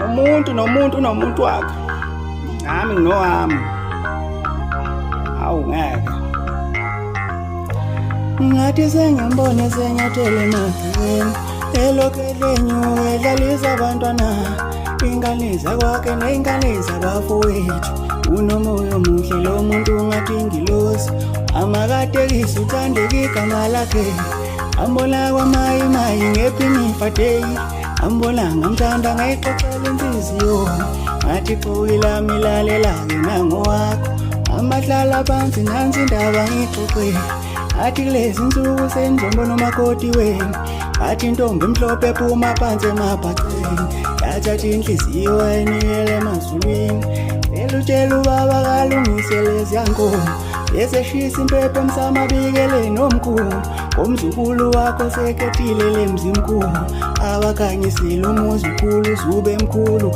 Umuntu unomuntu wakhe. Nami nginowami. Hawu ngeke. Ngathi sengiyambona senyathele emagcekeni. Elokhu lenyuke edlalisa abantwana. Ingane zakwakhe ney'ngane zabafowethu. Unomoya omuhle lo muntu ungathi ingilosi. Amakatekisi uthandeka igama lakhe. Ambona kwamayimayi ngephinifa day. Ambona ngamthanda ngayixoxela inhliziyo. Ngathi xuki lami lalela-ke nangowakho. Amahlala phansi nansi indaba ngixoxe. Athi kulezi nsuku senizombona umakoti wenu. Athi intombi emhlophe ephuma phansi emabhaceni. Yathatha inhliziyo wayinikela emazulwini. Elutshela ubaba kalungise leziya nkomo. Eseshisa impepho emsamabikele omkhulu. Umzukulu wakho sekethile lemzimkhulu. Awakhanyisile umuzi ukhulu zube mkhulu.